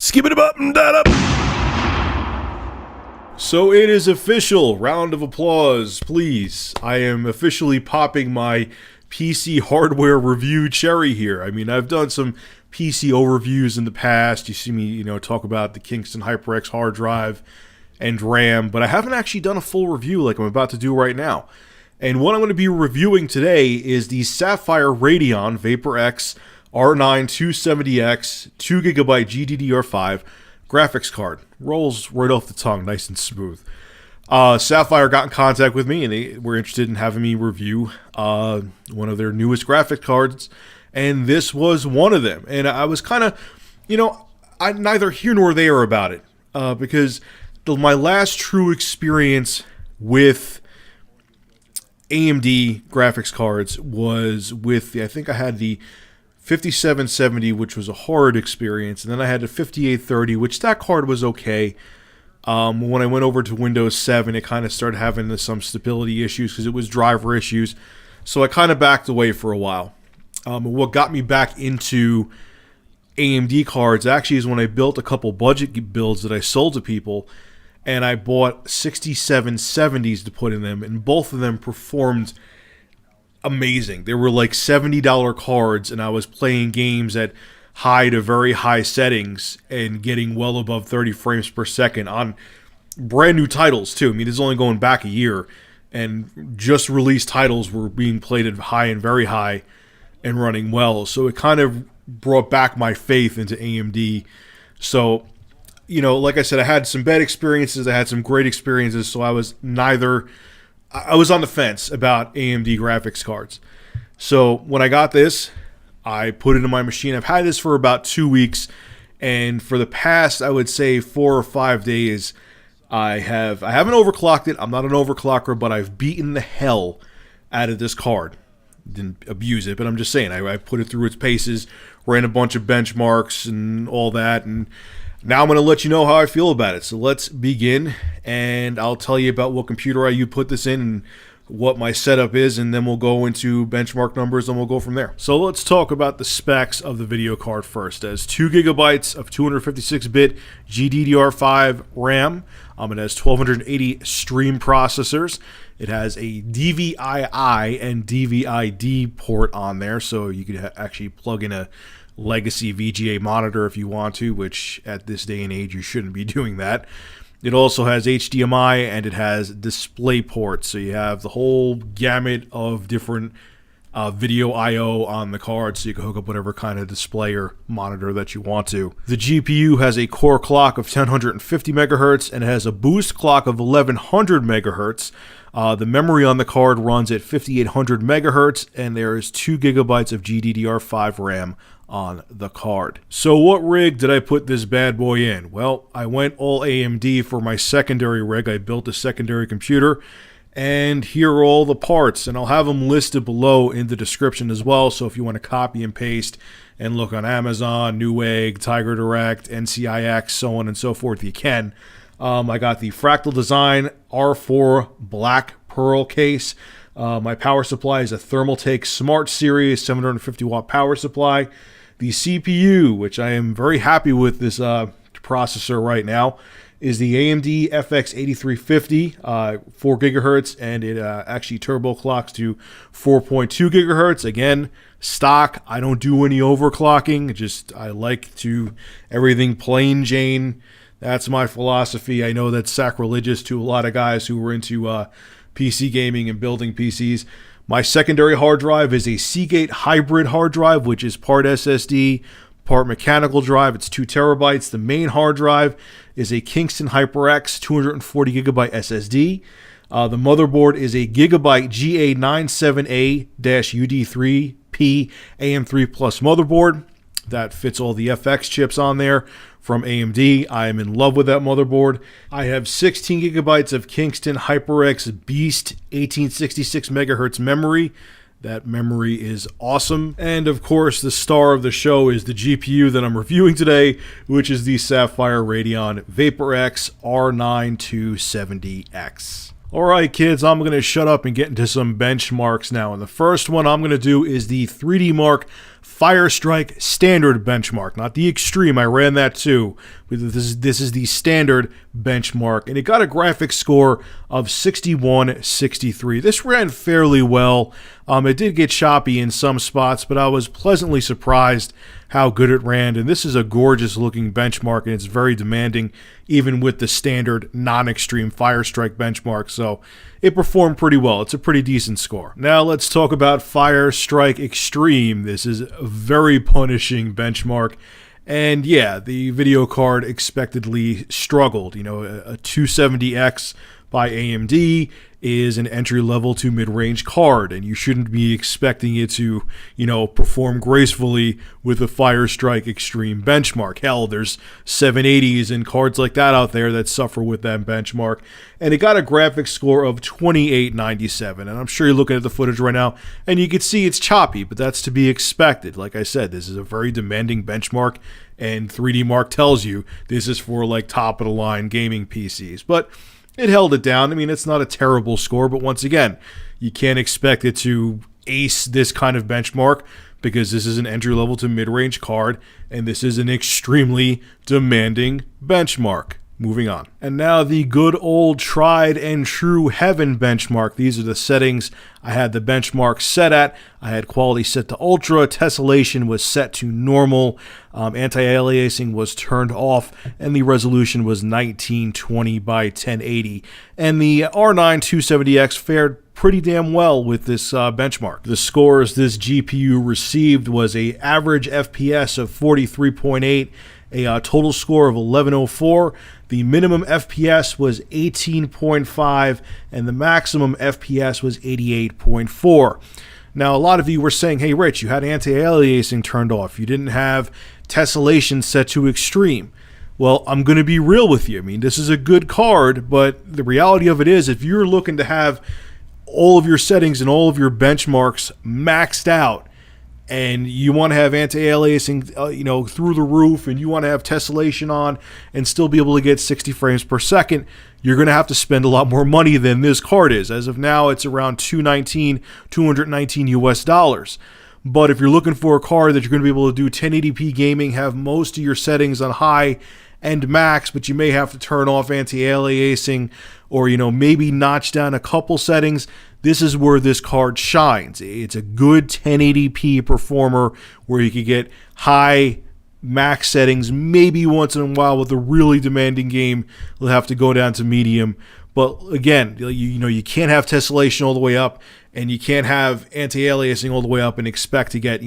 Skip it up and that up. So it is official. Round of applause, please. I am officially popping my PC hardware review cherry here. I mean, I've done some PC overviews in the past. You see me, talk about the Kingston HyperX hard drive and RAM, but I haven't actually done a full review like I'm about to do right now. And what I'm going to be reviewing today is the Sapphire Radeon VaporX R9 270X 2GB GDDR5 graphics card. Rolls right off the tongue, nice and smooth. Sapphire got in contact with me and they were interested in having me review one of their newest graphics cards, and this was one of them. And I was kind of, I'm neither here nor there about it because my last true experience with AMD graphics cards was with I think I had the 5770, which was a hard experience, and then I had the 5830, which that card was okay. When I went over to Windows 7, it kind of started having some stability issues because it was driver issues, so I kind of backed away for a while. What got me back into AMD cards actually is when I built a couple budget builds that I sold to people, and I bought 6770s to put in them, and both of them performed amazing. They were like $70 cards, and I was playing games at high to very high settings and getting well above 30 frames per second on brand new titles too. I mean, it's only going back a year, and just released titles were being played at high and very high and running well. So it kind of brought back my faith into AMD. So, like I said, I had some bad experiences, I had some great experiences, so I was on the fence about AMD graphics cards. So when I got this, I put it in my machine. I've had this for about 2 weeks, and for the past, I would say 4 or 5 days, I haven't overclocked it. I'm not an overclocker, but I've beaten the hell out of this card. Didn't abuse it, but I'm just saying, I put it through its paces, ran a bunch of benchmarks and all that, and now I'm going to let you know how I feel about it. So let's begin, and I'll tell you about what computer I put this in and what my setup is, and then we'll go into benchmark numbers and we'll go from there. So let's talk about the specs of the video card first. It has 2 gigabytes of 256-bit GDDR5 RAM. It has 1280 stream processors. It has a DVI-I and DVI-D port on there, so you could actually plug in a legacy VGA monitor if you want to, which at this day and age you shouldn't be doing that. It also has HDMI and it has display ports, so you have the whole gamut of different video I/O on the card, so you can hook up whatever kind of display or monitor that you want to. The GPU has a core clock of 1050 megahertz and it has a boost clock of 1100 megahertz. The memory on the card runs at 5800 megahertz, and there is 2 gigabytes of GDDR5 RAM on the card. So what rig did I put this bad boy in? Well, I went all AMD for my secondary rig. I built a secondary computer, and here are all the parts, and I'll have them listed below in the description as well, so if you want to copy and paste and look on Amazon, Newegg, Tiger Direct, NCIX, so on and so forth, you can. I got the Fractal Design R4 Black Pearl case. My power supply is a Thermaltake Smart Series 750 watt power supply. The CPU, which I am very happy with this processor right now, is the AMD FX 8350, 4 gigahertz, and it actually turbo clocks to 4.2 gigahertz. Again, stock. I don't do any overclocking. I like to everything plain Jane. That's my philosophy. I know that's sacrilegious to a lot of guys who were into PC gaming and building PCs. My secondary hard drive is a Seagate hybrid hard drive, which is part SSD, part mechanical drive. It's 2 terabytes. The main hard drive is a Kingston HyperX 240 gigabyte SSD. The motherboard is a Gigabyte GA97A-UD3P AM3 Plus motherboard that fits all the FX chips on there from AMD. I am in love with that motherboard. I have 16 gigabytes of Kingston HyperX Beast 1866 megahertz memory. That memory is awesome. And of course, the star of the show is the GPU that I'm reviewing today, which is the Sapphire Radeon VaporX R9 270X. Alright kids, I'm going to shut up and get into some benchmarks now. And the first one I'm going to do is the 3D Mark Fire Strike standard benchmark, not the extreme. I ran that too. This is the standard benchmark, and it got a graphics score of 6163. This ran fairly well. It did get choppy in some spots, but I was pleasantly surprised how good it ran. And this is a gorgeous looking benchmark, and it's very demanding, even with the standard non-extreme Fire Strike benchmark. So it performed pretty well. It's a pretty decent score. Now let's talk about Fire Strike Extreme. This is a very punishing benchmark. And yeah, the video card expectedly struggled. You know, a 270X by AMD is an entry-level to mid-range card, and you shouldn't be expecting it to, you know, perform gracefully with a Fire Strike Extreme benchmark. Hell, there's 780s and cards like that out there that suffer with that benchmark, and it got a graphics score of 2897, and I'm sure you're looking at the footage right now, and you can see it's choppy, but that's to be expected. Like I said, this is a very demanding benchmark, and 3D Mark tells you this is for, like, top-of-the-line gaming PCs, but it held it down. I mean, it's not a terrible score, but once again, you can't expect it to ace this kind of benchmark because this is an entry-level to mid-range card, and this is an extremely demanding benchmark. Moving on. And now the good old tried and true heaven benchmark. These are the settings I had the benchmark set at. I had quality set to ultra, tessellation was set to normal, anti-aliasing was turned off, and the resolution was 1920 by 1080. And the R9 270X fared pretty damn well with this benchmark. The scores this GPU received was a average FPS of 43.8, a total score of 1104. The minimum FPS was 18.5, and the maximum FPS was 88.4. Now, a lot of you were saying, hey, Rich, you had anti-aliasing turned off. You didn't have tessellation set to extreme. Well, I'm going to be real with you. I mean, this is a good card, but the reality of it is, if you're looking to have all of your settings and all of your benchmarks maxed out, and you want to have anti-aliasing through the roof, and you want to have tessellation on and still be able to get 60 frames per second, you're going to have to spend a lot more money than this card is. As of now, it's around $219 US. But if you're looking for a card that you're going to be able to do 1080p gaming, have most of your settings on high and max, but you may have to turn off anti-aliasing or, maybe notch down a couple settings, this is where this card shines. It's a good 1080p performer where you could get high max settings. Maybe once in a while with a really demanding game, you'll have to go down to medium. But again, you can't have tessellation all the way up, and you can't have anti-aliasing all the way up and expect to get,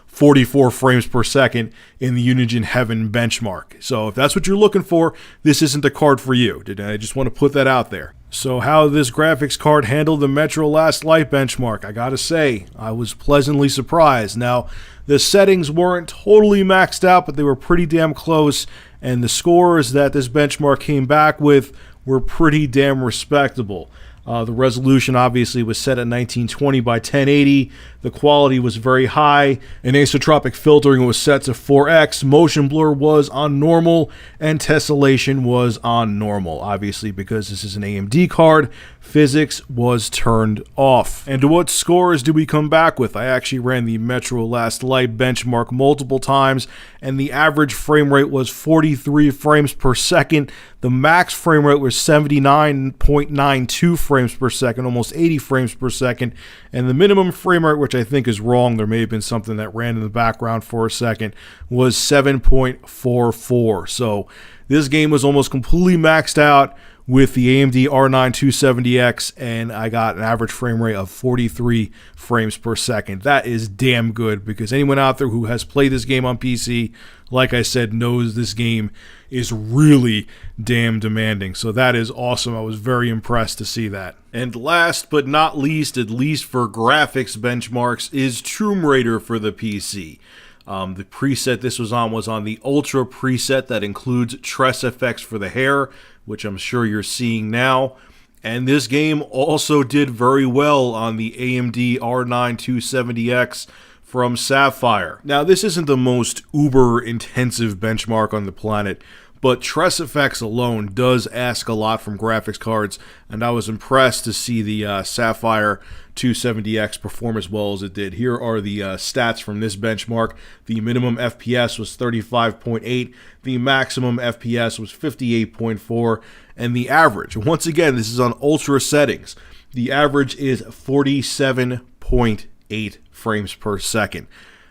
44 frames per second in the Unigine Heaven benchmark. So if that's what you're looking for, this isn't the card for you. I just want to put that out there. So how this graphics card handled the Metro Last Light benchmark, I gotta say, I was pleasantly surprised. Now, the settings weren't totally maxed out, but they were pretty damn close, and the scores that this benchmark came back with were pretty damn respectable. The resolution obviously was set at 1920 by 1080. The quality was very high. Anisotropic filtering was set to 4x. Motion blur was on normal, and tessellation was on normal. Obviously, because this is an AMD card, physics was turned off. And what scores do we come back with? I actually ran the Metro Last Light benchmark multiple times, and the average frame rate was 43 frames per second. The max frame rate was 79.92 frames per second, almost 80 frames per second. And the minimum frame rate, which I think is wrong, there may have been something that ran in the background for a second, was 7.44. So this game was almost completely maxed out with the AMD R9 270X, and I got an average frame rate of 43 frames per second. That is damn good, because anyone out there who has played this game on PC, like I said, knows this game is really damn demanding. So that is awesome. I was very impressed to see that. And last but not least, at least for graphics benchmarks, is Tomb Raider for the PC. The preset this was on the Ultra preset that includes Tress FX for the hair, which I'm sure you're seeing now. And this game also did very well on the AMD R9 270X from Sapphire. Now, this isn't the most uber-intensive benchmark on the planet, but Tress Effects alone does ask a lot from graphics cards, and I was impressed to see the Sapphire 270X perform as well as it did. Here are the stats from this benchmark. The minimum FPS was 35.8, the maximum FPS was 58.4, and the average, once again, this is on ultra settings, the average is 47.8 frames per second.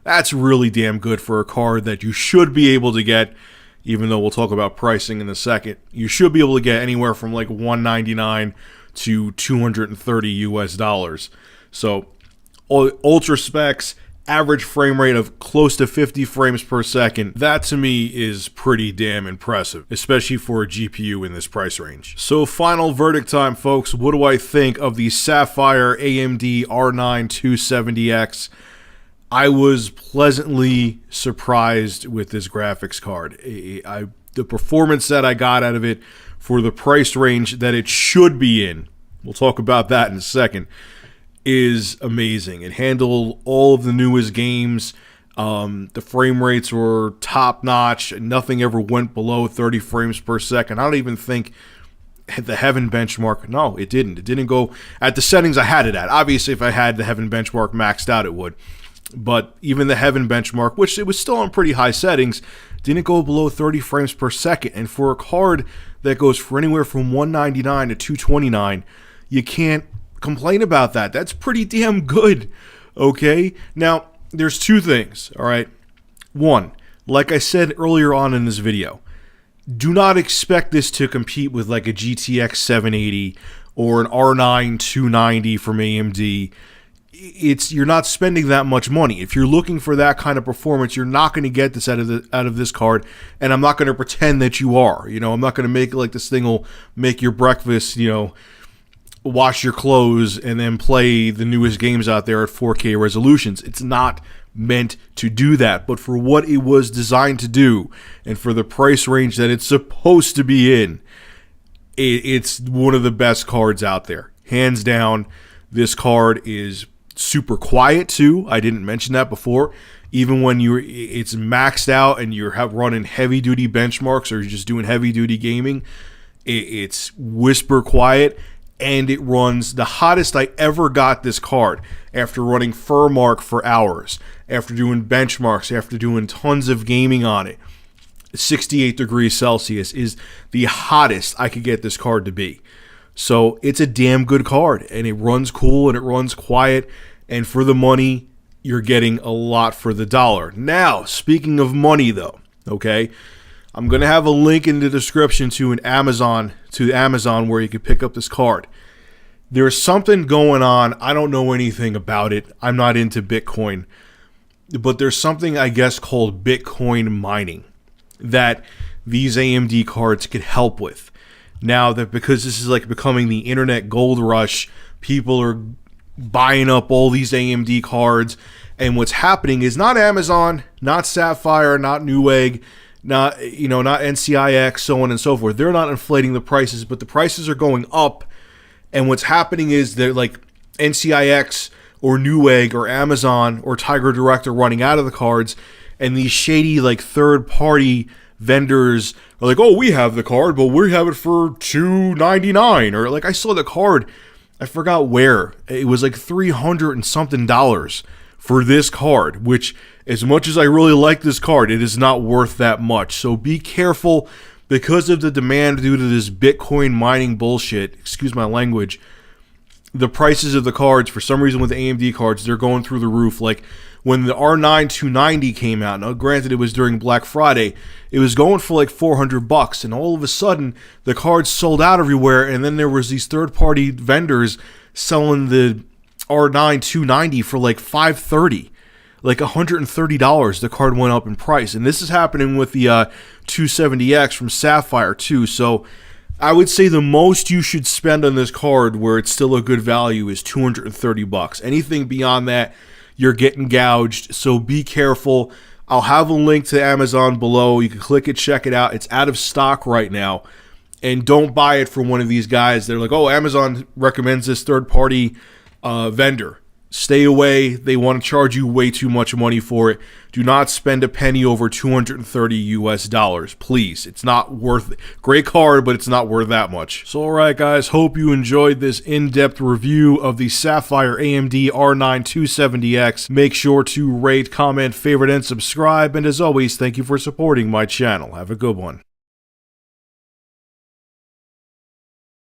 That's really damn good for a card that you should be able to get, even though we'll talk about pricing in a second. You should be able to get anywhere from like $199 to $230 US. So ultra specs, average frame rate of close to 50 frames per second. That to me is pretty damn impressive, especially for a GPU in this price range. So final verdict time, folks. What do I think of the Sapphire AMD R9 270X? I was pleasantly surprised with this graphics card. The performance that I got out of it for the price range that it should be in, we'll talk about that in a second, is amazing. It handled all of the newest games. The frame rates were top notch. Nothing ever went below 30 frames per second. I don't even think the Heaven benchmark, no, it didn't. It didn't go at the settings I had it at. Obviously, if I had the Heaven benchmark maxed out, it would. But even the Heaven benchmark, which it was still on pretty high settings, didn't go below 30 frames per second. And for a card that goes for anywhere from $199 to $229, you can't complain about that. That's pretty damn good, okay? Now, there's two things, all right? One, like I said earlier on in this video, do not expect this to compete with like a GTX 780 or an R9 290 from AMD. You're not spending that much money. If you're looking for that kind of performance, you're not going to get this out of this card, and I'm not going to pretend that you are. You know, I'm not going to make it like this thing will make your breakfast, you know, wash your clothes, and then play the newest games out there at 4K resolutions. It's not meant to do that, but for what it was designed to do, and for the price range that it's supposed to be in, it's one of the best cards out there. Hands down, this card is super quiet too. I didn't mention that before. Even when it's maxed out and you're running heavy duty benchmarks or you're just doing heavy duty gaming, it's whisper quiet, and it runs the hottest I ever got this card after running Furmark for hours, after doing benchmarks, after doing tons of gaming on it. 68 degrees Celsius is the hottest I could get this card to be. So it's a damn good card, and it runs cool and it runs quiet, and for the money, you're getting a lot for the dollar. Now, speaking of money though, okay, I'm going to have a link in the description to Amazon where you can pick up this card. There's something going on. I don't know anything about it. I'm not into Bitcoin, but there's something, I guess, called Bitcoin mining that these AMD cards could help with. Now that, because this is like becoming the internet gold rush, people are buying up all these AMD cards, and what's happening is not Amazon, not Sapphire, not Newegg, not NCIX, so on and so forth. They're not inflating the prices, but the prices are going up. And what's happening is that like NCIX or Newegg or Amazon or Tiger Direct are running out of the cards, and these shady like third-party vendors are like, oh, we have the card, but we have it for $299. Or like I saw the card, I forgot where. It was like $300 and something for this card, which, as much as I really like this card, it is not worth that much. So be careful because of the demand due to this Bitcoin mining bullshit. Excuse my language. The prices of the cards, for some reason with the AMD cards, they're going through the roof. Like when the R9 290 came out, now granted it was during Black Friday, it was going for like $400, and all of a sudden the cards sold out everywhere, and then there was these third-party vendors selling the R9 290 for like $530, like $130. The card went up in price, and this is happening with the 270X from Sapphire too. So I would say the most you should spend on this card, where it's still a good value, is $230. Anything beyond that, you're getting gouged, so be careful. I'll have a link to Amazon below. You can click it, check it out. It's out of stock right now. And don't buy it from one of these guys. They're like, oh, Amazon recommends this third-party vendor. Stay away. They want to charge you way too much money for it. Do not spend a penny over 230 US dollars. Please. It's not worth it. Great card, but it's not worth that much. So alright guys, hope you enjoyed this in-depth review of the Sapphire AMD R9 270X. Make sure to rate, comment, favorite, and subscribe. And as always, thank you for supporting my channel. Have a good one.